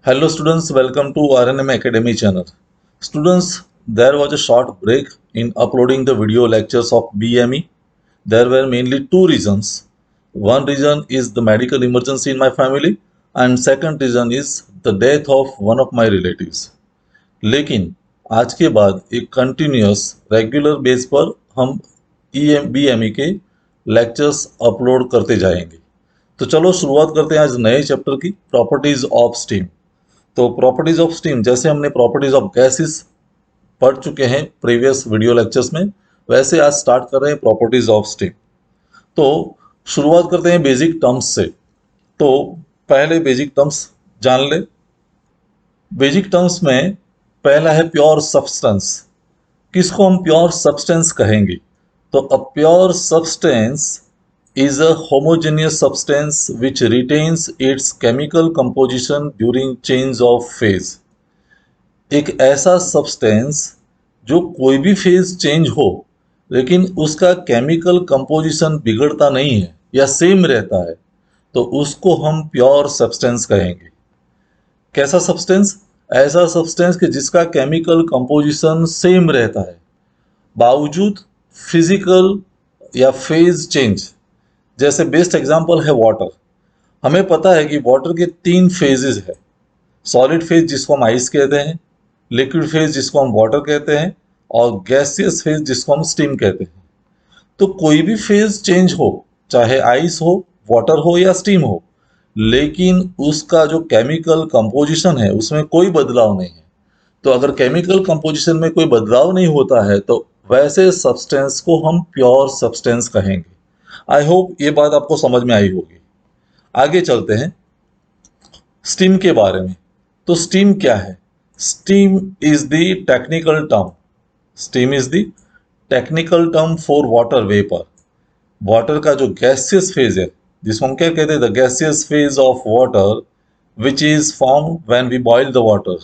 Hello students, welcome to RNM Academy channel. Students, there was a short break in uploading the video lectures of BME. There were mainly two reasons. One reason is the medical emergency in my family and second reason is the death of one of my relatives. लेकिन आज के बाद एक continuous regular base पर हम BME के lectures upload करते जाएंगे. तो चलो शुरुआत करते हैं आज नए चैप्टर की प्रॉपर्टीज ऑफ स्टीम. तो प्रॉपर्टीज ऑफ स्टीम जैसे हमने प्रॉपर्टीज ऑफ गैसेस पढ़ चुके हैं प्रीवियस वीडियो लेक्चर्स में, वैसे आज स्टार्ट कर रहे हैं प्रॉपर्टीज ऑफ स्टीम. तो शुरुआत करते हैं बेसिक टर्म्स से. तो पहले बेसिक टर्म्स जान ले. बेसिक टर्म्स में पहला है प्योर सब्सटेंस. किसको हम प्योर सब्सटेंस कहेंगे? तो a pure substance is a homogeneous substance which retains its chemical composition during change of phase. एक ऐसा सब्सटेंस जो कोई भी फेज चेंज हो लेकिन उसका केमिकल कंपोजिशन बिगड़ता नहीं है या सेम रहता है, तो उसको हम प्योर सब्सटेंस कहेंगे. कैसा सब्सटेंस? ऐसा सब्सटेंस कि जिसका केमिकल कंपोजिशन सेम रहता है बावजूद फिजिकल या फेज चेंज. जैसे बेस्ट एग्जांपल है वाटर. हमें पता है कि वाटर के तीन फेजेस है. सॉलिड फेज जिसको हम आइस कहते हैं, लिक्विड फेज जिसको हम वाटर कहते हैं और गैसियस फेज जिसको हम स्टीम कहते हैं. तो कोई भी फेज चेंज हो, चाहे आइस हो, वाटर हो या स्टीम हो, लेकिन उसका जो केमिकल कंपोजिशन है उसमें कोई बदलाव नहीं है. तो अगर केमिकल कंपोजिशन में कोई बदलाव नहीं होता है तो वैसे सब्सटेंस को हम प्योर सब्सटेंस कहेंगे. आई होप ये बात आपको समझ में आई होगी. आगे चलते हैं स्टीम के बारे में. तो स्टीम क्या है? Steam is the technical term. Steam is the technical term for water vapour. Water का जो गैसियस फेज है जिसको हम क्या कहते हैं, the gaseous phase of water which is form when we boil the water.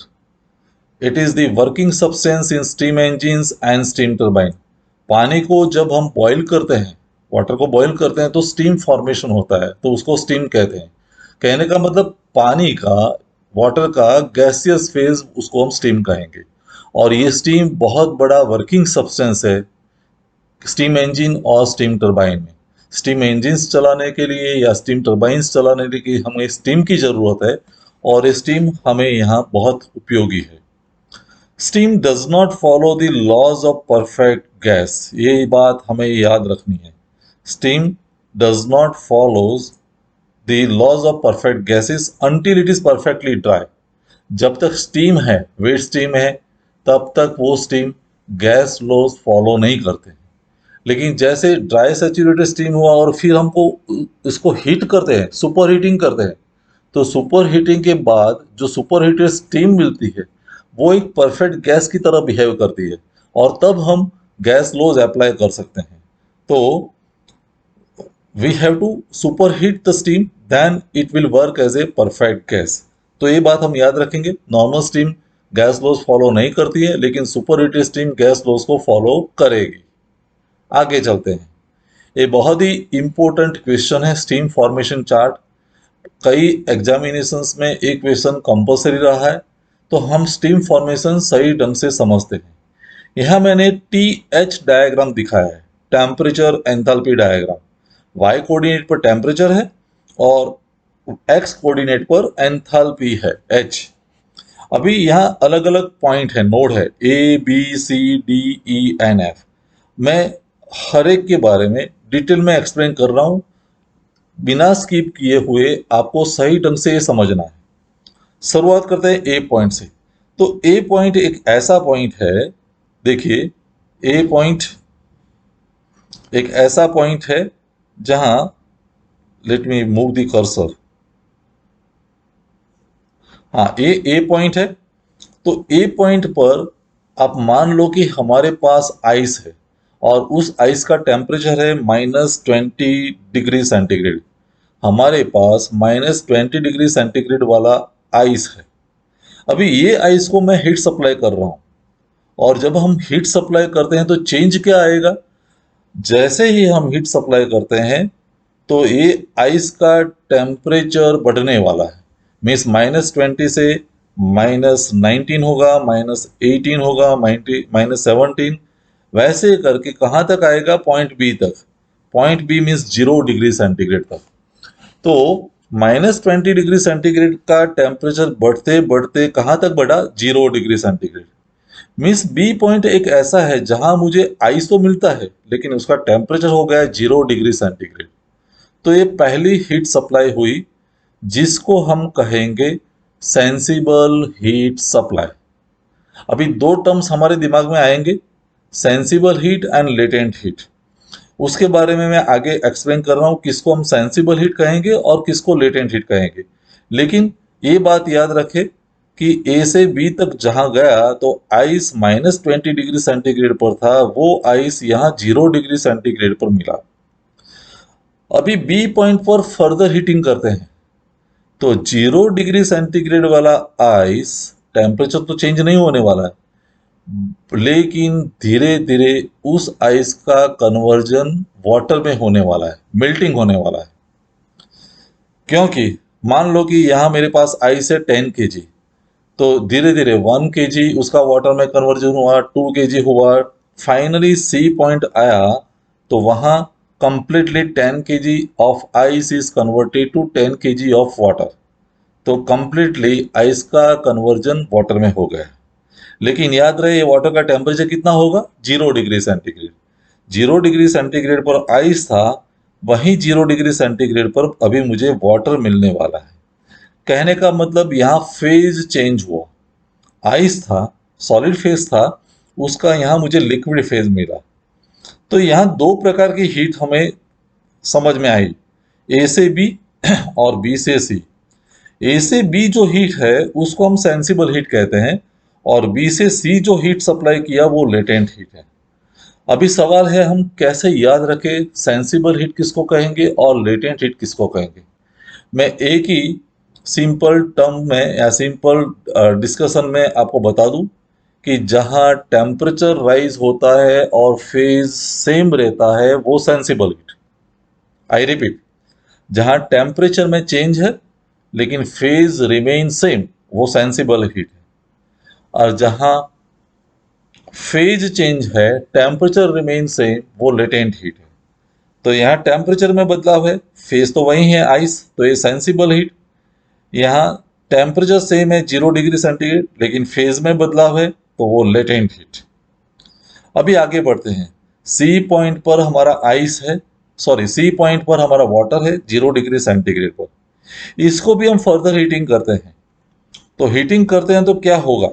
It is the working substance in steam engines and steam turbine. पानी को जब हम बॉइल करते हैं, वाटर को बॉईल करते हैं तो स्टीम फॉर्मेशन होता है, तो उसको स्टीम कहते हैं. कहने का मतलब पानी का, वाटर का गैसियस फेज, उसको हम स्टीम कहेंगे. और ये स्टीम बहुत बड़ा वर्किंग सब्सटेंस है स्टीम इंजन और स्टीम टरबाइन में. स्टीम इंजिन्स चलाने के लिए या स्टीम टरबाइंस चलाने के लिए हमें स्टीम की ज़रूरत है और स्टीम हमें यहाँ बहुत उपयोगी है. Steam does not follow the laws of perfect gas. ये बात हमें याद रखनी है. Steam does not follows the laws of perfect gases until it is perfectly dry. जब तक स्टीम है, वेट स्टीम है, तब तक वो स्टीम गैस लॉज फॉलो नहीं करते. लेकिन जैसे ड्राई सैचुरेटेड स्टीम हुआ और फिर हमको इसको हीट करते हैं, सुपर हीटिंग करते हैं, तो सुपर हीटिंग के बाद जो सुपर हीटेड स्टीम मिलती है वो एक परफेक्ट गैस की तरह बिहेव करती है और तब हम गैस लॉज अप्लाई कर सकते हैं. तो we have to superheat the steam, then it will work as a perfect gas. तो ये बात हम याद रखेंगे. Normal steam gas laws follow नहीं करती है लेकिन super heated steam gas laws को फॉलो करेगी. आगे चलते हैं. ये बहुत ही इंपॉर्टेंट क्वेश्चन है स्टीम फॉर्मेशन चार्ट. कई एग्जामिनेशंस में एक क्वेश्चन कंपलसरी रहा है, तो हम स्टीम फॉर्मेशन सही ढंग से समझते हैं. यहाँ मैंने TH डायग्राम दिखाया है, temperature enthalpy diagram. Y coordinate पर टेम्परेचर है और एक्स कोऑर्डिनेट पर एंथैल्पी है H. अभी यहाँ अलग अलग पॉइंट है, नोड है ABCDENF. मैं हर एक के बारे में डिटेल में एक्सप्लेन कर रहा हूँ, बिना स्किप किए हुए. आपको सही ढंग से ये समझना है. शुरुआत करते हैं A पॉइंट से. तो A पॉइंट एक ऐसा पॉइंट है, देखिए A पॉइंट एक ऐसा पॉइंट है जहां, let me move the cursor. हाँ, ए पॉइंट है. तो ए पॉइंट पर आप मान लो कि हमारे पास आइस है और उस आइस का टेम्परेचर है -20 डिग्री सेंटीग्रेड. हमारे पास -20 डिग्री सेंटीग्रेड वाला आइस है. अभी ये आइस को मैं हीट सप्लाई कर रहा हूँ और जब हम हीट सप्लाई करते हैं तो चेंज क्या आएगा? जैसे ही हम हीट सप्लाई करते हैं तो ये आइस का टेम्परेचर बढ़ने वाला है. मीन्स -20 से -19 होगा, -18 होगा, -17, वैसे करके कहाँ तक आएगा, पॉइंट बी तक। Point B means 0 degree centigrade तक। तो -20 डिग्री सेंटीग्रेड का टेम्परेचर बढ़ते बढ़ते कहाँ तक बढ़ा, 0 degree centigrade. Means B point एक ऐसा है जहां मुझे आइस तो मिलता है लेकिन उसका टेम्परेचर हो गया है 0 डिग्री सेंटीग्रेड। तो ये पहली हीट सप्लाई हुई जिसको हम कहेंगे सेंसिबल हीट सप्लाई। अभी दो टर्म्स हमारे दिमाग में आएंगे, sensible heat and latent heat. उसके बारे में मैं आगे एक्सप्लेन कर रहा हूँ, किसको हम सेंसिबल हीट कहेंगे और किसको लेटेंट हीट कहेंगे। लेकिन ये बात याद रखें कि ए से बी तक जहां गया तो आइस -20 डिग्री सेंटीग्रेड पर था, वो आइस यहाँ 0 डिग्री सेंटीग्रेड पर मिला। अभी बी पॉइंट पर फर्दर हीटिंग करते हैं तो 0 डिग्री सेंटीग्रेड वाला आइस टेम्परेचर तो चेंज नहीं होने वाला है, लेकिन धीरे धीरे उस आइस का कन्वर्जन वाटर में होने वाला है, मेल्टिंग होने वाला है। क्योंकि मान लो कि यहाँ मेरे पास आइस है 10 kg, तो धीरे धीरे 1 kg उसका वाटर में कन्वर्जन हुआ, 2 kg हुआ, फाइनली सी पॉइंट आया तो वहाँ completely 10 kg of ice is converted to 10 kg of water. तो कंप्लीटली आइस का कन्वर्जन वाटर में हो गया। लेकिन याद रहे ये वाटर का टेम्परेचर कितना होगा, 0 डिग्री सेंटीग्रेड। 0 डिग्री सेंटीग्रेड पर आइस था, वहीं 0 डिग्री सेंटीग्रेड पर अभी मुझे वाटर मिलने वाला है। कहने का मतलब यहाँ फेज चेंज हुआ, आइस था, सॉलिड फेज था, उसका यहाँ मुझे लिक्विड फेज मिला। तो यहाँ दो प्रकार की हीट हमें समझ में आई, ए से बी और बी से सी। ए से बी जो हीट है उसको हम सेंसिबल हीट कहते हैं, और बी से सी जो हीट सप्लाई किया वो लेटेंट हीट है। अभी सवाल है हम कैसे याद रखें सेंसिबल हीट किसको कहेंगे और लेटेंट हीट किसको कहेंगे। मैं एक ही सिंपल टर्म में या सिंपल डिस्कशन में आपको बता दूं कि जहां टेम्परेचर राइज होता है और फेज सेम रहता है वो सेंसिबल हीट। आई रिपीट, जहां टेम्परेचर में चेंज है लेकिन फेज रिमेन सेम वो सेंसिबल हीट है, और जहां फेज चेंज है टेम्परेचर रिमेन सेम वो लेटेंट हीट है। तो यहाँ टेम्परेचर में बदलाव है, फेज तो वही है आइस, तो ये सेंसिबल हीट। यहाँ टेम्परेचर सेम है 0 डिग्री सेंटीग्रेड लेकिन फेज में बदलाव है तो वो लेटेंट हीट। अभी आगे बढ़ते हैं, सी पॉइंट पर हमारा आइस है, सॉरी सी पॉइंट पर हमारा वाटर है 0 डिग्री सेंटीग्रेड पर। इसको भी हम फर्दर हीटिंग करते हैं। तो हीटिंग करते हैं तो क्या होगा,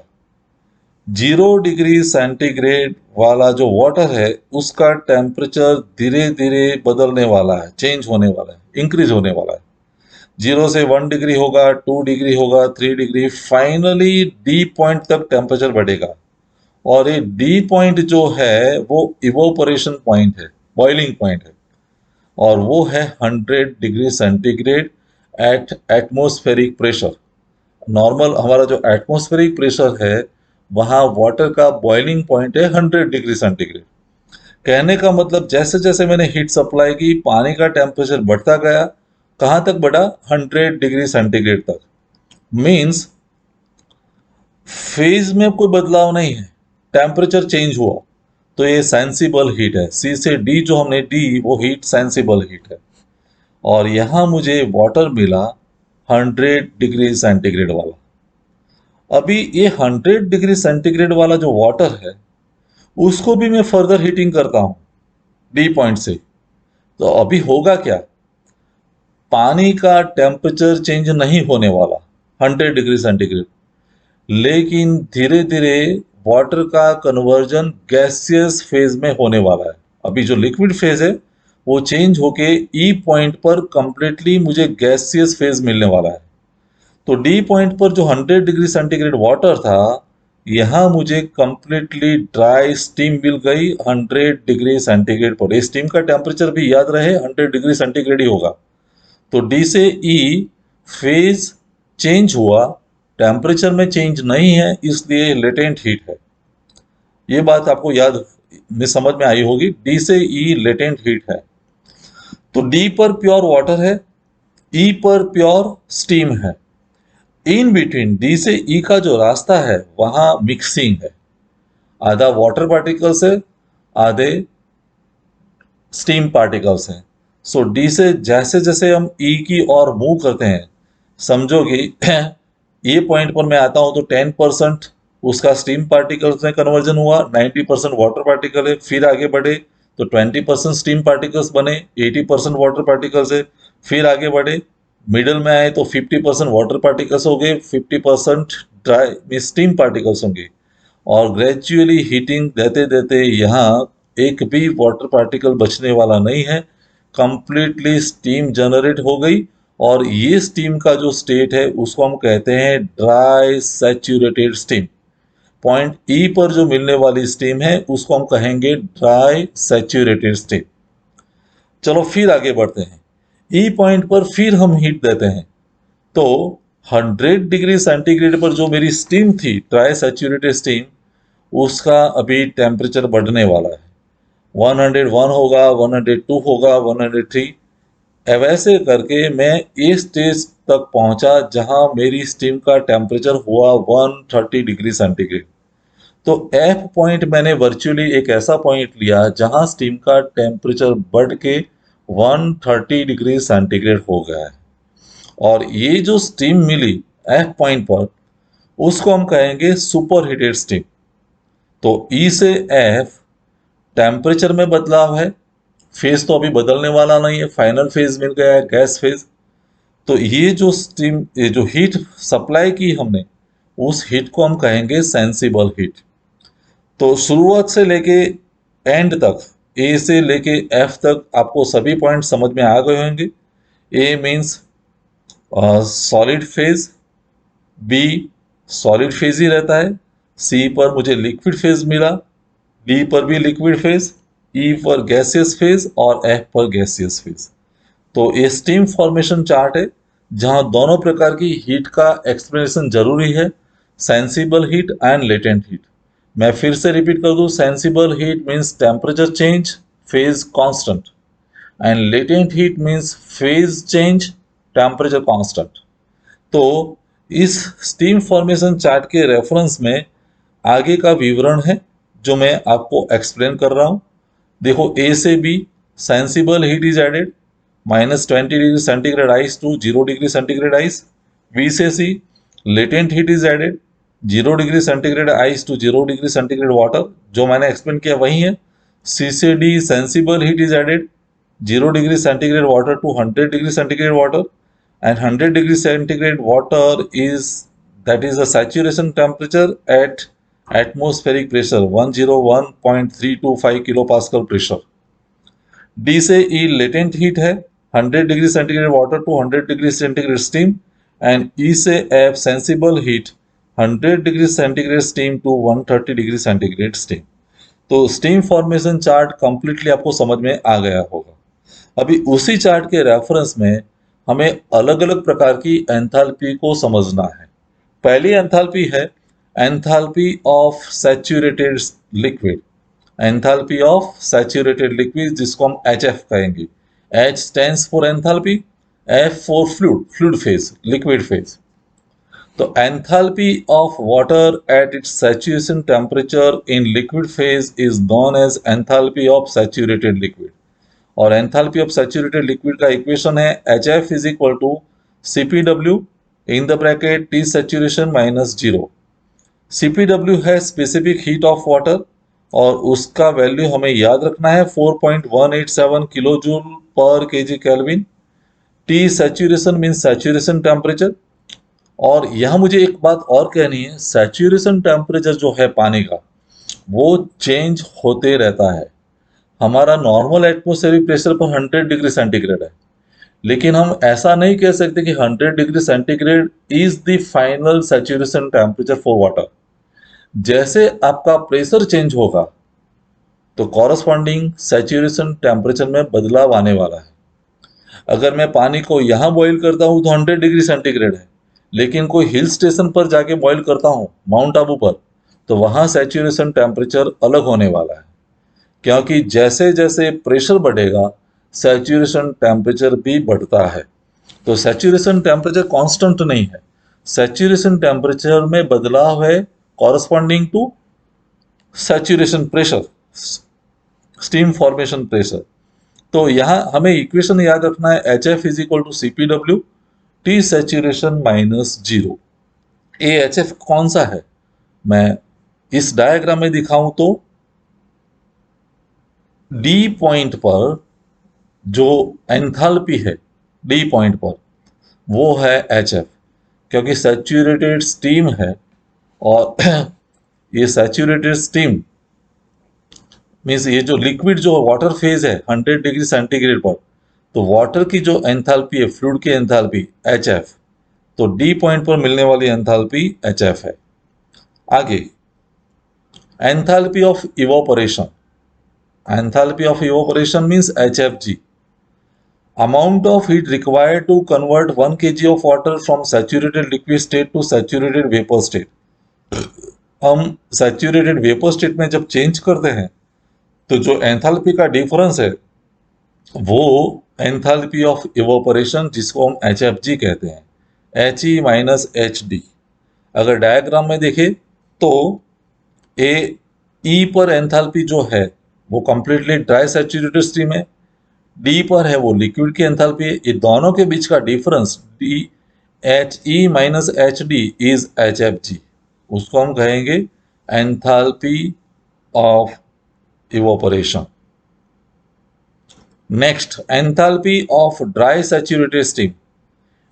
0 डिग्री सेंटीग्रेड वाला जो वाटर है उसका टेम्परेचर धीरे धीरे बदलने वाला है, चेंज होने वाला है, इंक्रीज होने वाला है। 0 से 1 डिग्री होगा, 2 डिग्री होगा, 3 डिग्री, फाइनली डी पॉइंट तक टेम्परेचर बढ़ेगा। और ये डी पॉइंट जो है वो इवोपरेशन पॉइंट है, बॉइलिंग पॉइंट है, और वो है 100 degree centigrade at atmospheric pressure. Normal हमारा जो एटमोस्फेरिक प्रेशर है वहाँ वाटर का बॉइलिंग पॉइंट है 100 डिग्री सेंटीग्रेड। कहने का मतलब जैसे जैसे मैंने हीट सप्लाई की पानी का टेम्परेचर बढ़ता गया, कहाँ तक बढ़ा, 100 डिग्री सेंटीग्रेड तक। मीन्स फेज में कोई बदलाव नहीं है, टेम्परेचर चेंज हुआ, तो ये सेंसिबल हीट है। सी से डी जो हमने डी वो हीट सेंसिबल हीट है। और यहाँ मुझे वाटर मिला 100 डिग्री सेंटीग्रेड वाला। अभी ये 100 डिग्री सेंटीग्रेड वाला जो वाटर है उसको भी मैं फर्दर हीटिंग करता हूँ डी पॉइंट से। तो अभी होगा क्या, पानी का टेम्परेचर चेंज नहीं होने वाला 100 डिग्री सेंटीग्रेड, लेकिन धीरे धीरे वाटर का कन्वर्जन गैसियस फेज में होने वाला है। अभी जो लिक्विड फेज है वो चेंज होके ई पॉइंट पर कंप्लीटली मुझे गैसियस फेज मिलने वाला है। तो डी पॉइंट पर जो 100 डिग्री सेंटीग्रेड वाटर था, यहाँ मुझे कंप्लीटली ड्राई स्टीम मिल गई 100 डिग्री सेंटीग्रेड पर। इस स्टीम का टेम्परेचर भी याद रहे 100 डिग्री सेंटीग्रेड ही होगा। तो डी से ई फेज चेंज हुआ, टेम्परेचर में चेंज नहीं है, इसलिए लेटेंट हीट है। ये बात आपको याद में समझ में आई होगी, डी से ई लेटेंट हीट है। तो डी पर प्योर वाटर है, ई पर प्योर स्टीम है। इन बिटवीन डी से ई का जो रास्ता है वहां मिक्सिंग है, आधा वाटर पार्टिकल्स है, आधे स्टीम पार्टिकल्स हैं। सो डी से जैसे जैसे हम ई की ओर मूव करते हैं, समझो कि ये पॉइंट पर मैं आता हूं तो 10% उसका स्टीम पार्टिकल्स में कन्वर्जन हुआ, 90% वाटर पार्टिकल है। फिर आगे बढ़े तो 20% स्टीम पार्टिकल्स बने, 80% वाटर पार्टिकल्स है। फिर आगे बढ़े, मिडल में आए तो 50% वाटर पार्टिकल्स हो गए, 50% ड्राई स्टीम पार्टिकल्स होंगे। और ग्रेजुअली हीटिंग देते देते यहाँ एक भी वाटर पार्टिकल बचने वाला नहीं है, कंप्लीटली स्टीम जनरेट हो गई। और ये स्टीम का जो स्टेट है उसको हम कहते हैं ड्राई सैचुरेटेड स्टीम। पॉइंट ई पर जो मिलने वाली स्टीम है उसको हम कहेंगे ड्राई सैचुरेटेड स्टीम। चलो फिर आगे बढ़ते हैं, ई पॉइंट पर फिर हम हीट देते हैं तो 100 डिग्री सेंटीग्रेड पर जो मेरी स्टीम थी ड्राई सैचुरेटेड स्टीम, उसका अभी टेम्परेचर बढ़ने वाला है। 101 होगा, 102 होगा, 103। वैसे करके मैं इस स्टेज तक पहुंचा जहां मेरी स्टीम का टेम्परेचर हुआ 130 डिग्री सेंटीग्रेड। तो एफ पॉइंट मैंने वर्चुअली एक ऐसा पॉइंट लिया जहां स्टीम का टेम्परेचर बढ़ के 130 डिग्री सेंटीग्रेड हो गया है। और ये जो स्टीम मिली एफ पॉइंट पर, उसको हम कहेंगे सुपर हीटेड स्टीम। तो ई से एफ टेम्परेचर में बदलाव है, फेज तो अभी बदलने वाला नहीं है, फाइनल फेज मिल गया है गैस फेज। तो ये जो स्टीम, ये जो हीट सप्लाई की हमने, उस हीट को हम कहेंगे सेंसिबल हीट। तो शुरुआत से लेके एंड तक, ए से लेके एफ तक आपको सभी पॉइंट समझ में आ गए होंगे। A means solid phase, B solid phase ही रहता है, सी पर मुझे लिक्विड फेज मिला, डी पर भी लिक्विड फेज, ई पर गैसियस फेज और एफ पर गैसियस फेज। तो ये स्टीम फॉर्मेशन चार्ट है जहां दोनों प्रकार की हीट का एक्सप्लेनेशन जरूरी है, sensible heat and latent heat. मैं फिर से रिपीट कर दूं, sensible heat means temperature change, phase constant, and latent heat means phase change, temperature constant. तो इस स्टीम फॉर्मेशन चार्ट के रेफरेंस में आगे का विवरण है जो मैं आपको एक्सप्लेन कर रहा हूं। देखो, ए से B sensible heat is added, -20 degree centigrade ice to 0 degree centigrade ice. B से C latent heat is added, 0 degree centigrade ice to 0 degree centigrade water, जो मैंने एक्सप्लेन किया वही है। सी से D sensible heat is added, 0 degree centigrade water to 100 degree centigrade water, and 100 degree centigrade water is, that is the saturation temperature at atmospheric pressure 101.325 kilopascal pressure। D से E latent heat है, 100 degree centigrade water to 100 degree centigrade steam, and E से F sensible heat 100 degree centigrade steam to 130 degree centigrade steam. तो steam formation chart completely आपको समझ में आ गया होगा। अभी उसी चार्ट के रेफरेंस में हमें अलग अलग प्रकार की एंथैल्पी को समझना है। पहली एंथैल्पी है enthalpy of saturated liquid, enthalpy of saturated liquid जिसको हम HF कहेंगे। H stands for enthalpy, F for fluid, fluid phase, liquid phase. तो enthalpy of water at its saturation temperature in liquid phase is known as enthalpy of saturated liquid. और enthalpy of saturated liquid का equation है HF is equal to CPW in the bracket T saturation minus 0। CPW है specific heat of water और उसका value हमें याद रखना है 4.187 किलो जूल पर KG kelvin. T saturation means saturation temperature. और यहाँ मुझे एक बात और कहनी है, सैचुरेशन टेम्परेचर जो है पानी का वो चेंज होते रहता है। हमारा नॉर्मल एटमॉस्फेरिक प्रेशर पर 100 डिग्री सेंटीग्रेड है, लेकिन हम ऐसा नहीं कह सकते कि 100 degree centigrade is the final saturation temperature for water. जैसे आपका प्रेशर चेंज होगा तो कॉरस्पॉन्डिंग सैचुरेशन टेम्परेचर में बदलाव आने वाला है। अगर मैं पानी को यहाँ बॉईल करता हूँ तो 100 डिग्री सेंटीग्रेड है, लेकिन कोई हिल स्टेशन पर जाके बॉईल करता हूँ माउंट आबू पर, तो वहाँ सैचुरेशन टेम्परेचर अलग होने वाला है। क्योंकि जैसे जैसे प्रेशर बढ़ेगा सैचुरेशन टेम्परेचर भी बढ़ता है। तो सैचुरेशन टेम्परेचर कांस्टेंट नहीं है, सैचुरेशन टेम्परेचर में बदलाव है corresponding to saturation pressure, steam formation pressure. तो यहाँ हमें इक्वेशन याद रखना है H F is equal to C P W T saturation minus zero. ए एच एफ कौन सा है, मैं इस डायग्राम में दिखाऊं तो डी पॉइंट पर जो एंथैल्पी है डी पॉइंट पर वो है एच एफ, क्योंकि सैचुरेटेड स्टीम है। और ये सैचुरेटेड स्टीम मीन्स ये जो लिक्विड जो वाटर फेज है 100 डिग्री सेंटीग्रेड पर, तो वाटर की जो एंथैल्पी है, फ्लूइड की एंथैल्पी एच एफ, तो डी पॉइंट पर मिलने वाली एंथैल्पी एच एफ है। आगे enthalpy of evaporation, enthalpy of evaporation means H F ji, amount of heat required to convert 1 kg of water from saturated liquid state to saturated vapor state। हम saturated vapor state में जब change करते हैं तो जो enthalpy का difference है वो एंथैल्पी ऑफ इवोपरेशन, जिसको हम एच एफ जी कहते हैं, H E minus H D. अगर डायग्राम में देखें तो ए ई पर एंथैल्पी जो है वो कंप्लीटली ड्राई सैचुरेटेड स्ट्रीम है, डी पर है वो लिक्विड की एंथैल्पी है। ये दोनों के बीच का difference D H E minus H D is H F जी, उसको हम कहेंगे enthalpy of evaporation. Next enthalpy of dry saturated steam,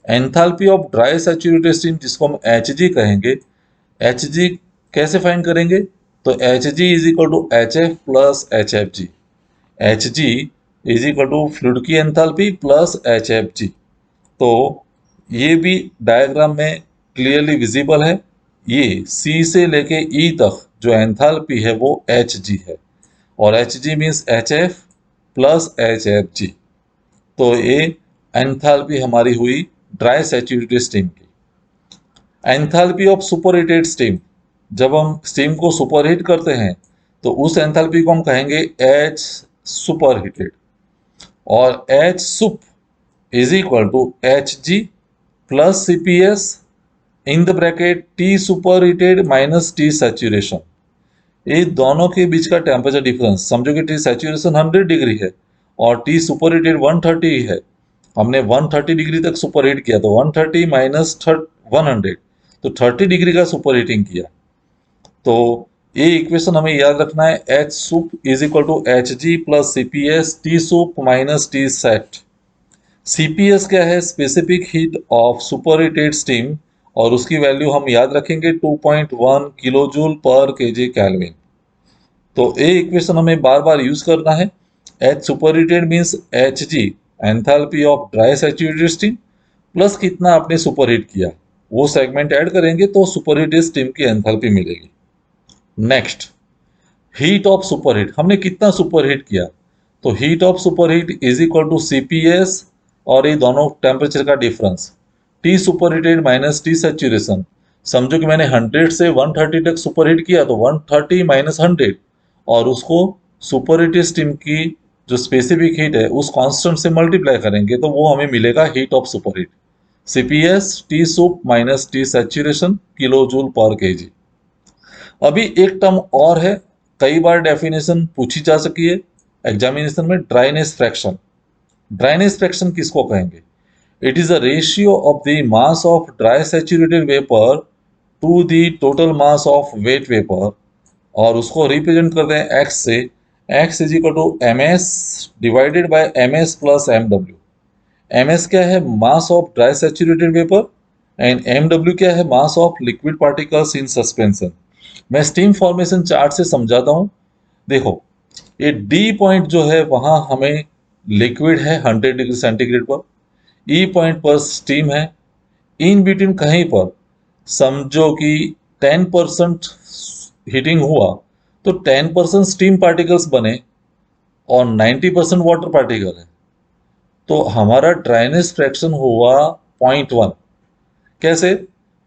enthalpy of dry saturated steam जिसको हम एच जी कहेंगे। एच जी कैसे फाइंड करेंगे, तो H G is equal to H F plus H F G, H G is equal to fluid की enthalpy plus H F G. तो ये भी डायग्राम में क्लियरली विजिबल है। ये सी से लेके ई तक जो एंथैल्पी है वो एच जी है, और H G means H F plus H F G. तो ये एंथैल्पी हमारी हुई ड्राई सैचुरेटेड स्टीम की। एंथैल्पी ऑफ सुपरहीटेड स्टीम, जब हम स्टीम को सुपरहीट करते हैं तो उस एंथैल्पी को हम कहेंगे एच सुपरहीटेड, और H sup is equal to H G plus C P S in the bracket T superheated minus T saturation. ये दोनों के बीच का टेम्परेचर डिफरेंस, समझो कि टी सैचुरेशन 100 डिग्री है और टी सुपरहीटेड 130 है। हमने 130 डिग्री तक सुपरहीट किया, तो 130 माइनस 100 तो 30 डिग्री का सुपरहीटिंग किया। तो ये इक्वेशन हमें याद रखना है, H sup is equal to H G plus C P S T sup minus T sat. C P S क्या है, specific heat of superheated steam, और उसकी वैल्यू हम याद रखेंगे 2.1 किलो जूल पर केजी केल्विन। तो ये इक्वेशन हमें बार बार यूज करना है। H superheated means H G enthalpy of dry saturated steam plus कितना आपने सुपरहीट किया, वो सेगमेंट ऐड करेंगे तो सुपरहीटेड स्टीम की एंथैल्पी मिलेगी। नेक्स्ट हीट ऑफ सुपरहीट, हमने कितना सुपरहीट किया, तो heat of superheat is equal to C P S और ये दोनों टेम्परेचर का difference, T superheated minus T saturation. समझो कि मैंने 100 से 130 तक सुपरहीट किया, तो 130 माइनस 100 और उसको सुपरहीटेड स्टीम की जो स्पेसिफिक हीट है उस कांस्टेंट से मल्टीप्लाई करेंगे तो वो हमें मिलेगा heat of superheat, C P S T sup minus T saturation kilo joule पर के जी। अभी एक टर्म और है, कई बार डेफिनेशन पूछी जा सकी है एग्जामिनेशन में, ड्राइनेस फ्रैक्शन। ड्राइनेस फ्रैक्शन किसको कहेंगे, it is a ratio of the mass of dry saturated vapour to the total mass of wet vapour, और उसको रिप्रेजेंट करते हैं एक्स से। X is equal to M S divided by M S plus M W. M S क्या है, mass of dry saturated vapour, and M W क्या है, mass of liquid particles in suspension. मैं steam formation chart से समझाता हूँ। देखो ये डी पॉइंट जो है वहां हमें लिक्विड है 100 डिग्री सेंटीग्रेड पर, ई पॉइंट पर स्टीम है, इन बिटवीन कहीं पर समझो कि 10% हीटिंग हुआ तो 10% स्टीम पार्टिकल्स बने और 90% वाटर पार्टिकल है, तो हमारा ड्राइनेस फ्रैक्शन हुआ 0.1। कैसे,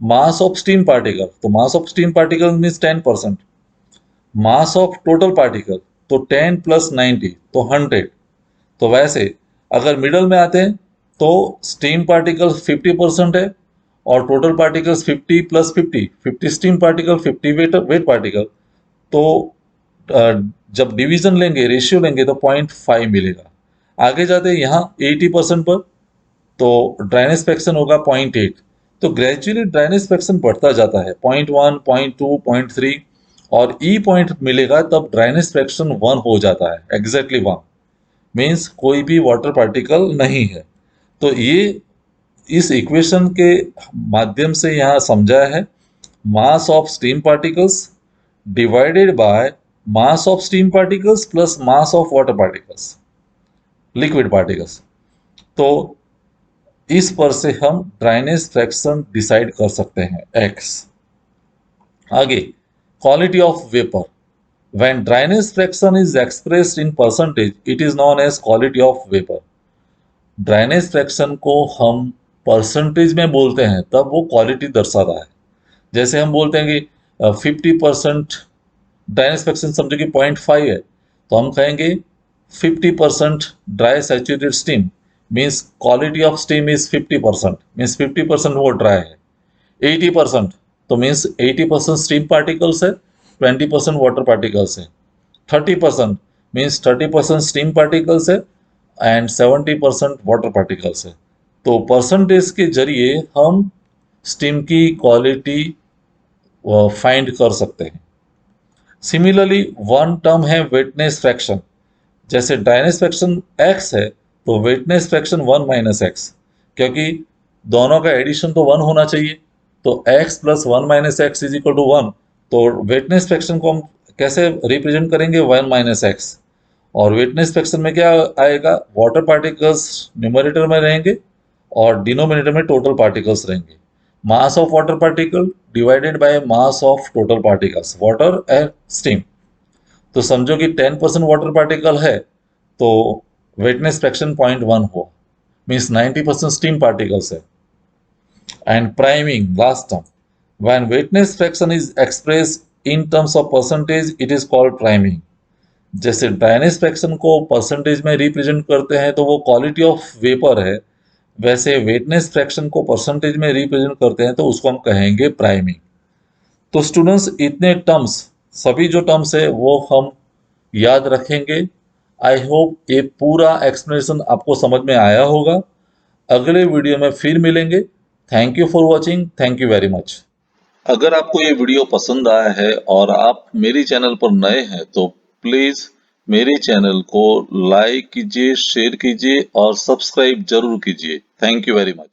मास ऑफ स्टीम पार्टिकल, तो mass of steam particle means 10%, mass of total particle तो 10 प्लस 90 तो 100। तो वैसे अगर मिडल में आते हैं तो स्टीम पार्टिकल 50% है और टोटल पार्टिकल्स 50 प्लस 50 स्टीम पार्टिकल 50 वेट पार्टिकल। तो जब डिवीजन लेंगे, रेशियो लेंगे तो 0.5 मिलेगा। आगे जाते हैं यहाँ 80% पर, तो ड्राइनेस फ्रैक्शन होगा 0.8। तो ग्रेजुअली ड्राइनेस फ्रैक्शन बढ़ता जाता है 0.1, 0.2, 0.3 और ई पॉइंट मिलेगा तब ड्राइनेस फ्रैक्शन 1 हो जाता है, एग्जैक्टली 1। मीन्स कोई भी वाटर पार्टिकल नहीं है। तो ये इस इक्वेशन के माध्यम से यहाँ समझाया है, mass of steam particles divided by mass of steam particles plus mass of water particles, liquid particles. तो इस पर से हम ड्राइनेस फ्रैक्शन डिसाइड कर सकते हैं, x। आगे, quality of vapour. When dryness fraction is expressed in percentage it is known as quality of vapour. Dryness fraction को हम परसेंटेज में बोलते हैं तब वो क्वालिटी दर्शाता है। जैसे हम बोलते हैं कि 50% ड्राइनेस फ्रैक्शन समझो कि 0.5 है, तो हम कहेंगे 50% dry saturated steam, means quality of steam is 50%, means 50% वो ड्राई है। 80% तो मीन्स 80% स्टीम पार्टिकल्स है, 20% वाटर पार्टिकल्स है। 30% मीन्स 30% स्टीम पार्टिकल्स है एंड 70% वाटर पार्टिकल्स है। तो परसेंटेज के जरिए हम स्टीम की क्वालिटी फाइंड कर सकते हैं। सिमिलरली वन टर्म है वेटनेस फ्रैक्शन। जैसे ड्राइनेस फ्रैक्शन x है तो वेटनेस फ्रैक्शन 1 माइनस एक्स, क्योंकि दोनों का एडिशन तो 1 होना चाहिए। तो x plus 1 minus X is equal to 1। तो वेटनेस फ्रैक्शन को हम कैसे रिप्रेजेंट करेंगे, 1 माइनस एक्स। और वेटनेस फ्रैक्शन में क्या आएगा, वाटर पार्टिकल्स न्यूमरेटर में रहेंगे और डिनोमिनेटर में टोटल पार्टिकल्स रहेंगे। Mass of water particle divided by mass of total particles, water and steam. तो समझो कि 10% वाटर पार्टिकल है तो वेटनेस फ्रैक्शन 0.1 हो, मीन्स 90% स्टीम पार्टिकल्स है। And priming, last term, when वेटनेस fraction is express in terms of percentage it is called priming. जैसे dryness fraction को percentage में रिप्रेजेंट करते हैं तो वो क्वालिटी ऑफ वेपर है, वैसे वेटनेस फ्रैक्शन को परसेंटेज में रिप्रेजेंट करते हैं तो उसको हम कहेंगे प्राइमिंग। तो स्टूडेंट्स इतने टर्म्स, सभी जो टर्म्स है वो हम याद रखेंगे। आई होप ये पूरा एक्सप्लेनेशन आपको समझ में आया होगा। अगले वीडियो में फिर मिलेंगे। Thank you for watching, thank you very much. अगर आपको ये वीडियो पसंद आया है और आप मेरी चैनल पर नए हैं तो प्लीज मेरे चैनल को लाइक कीजिए, शेयर कीजिए और सब्सक्राइब जरूर कीजिए। Thank you very much.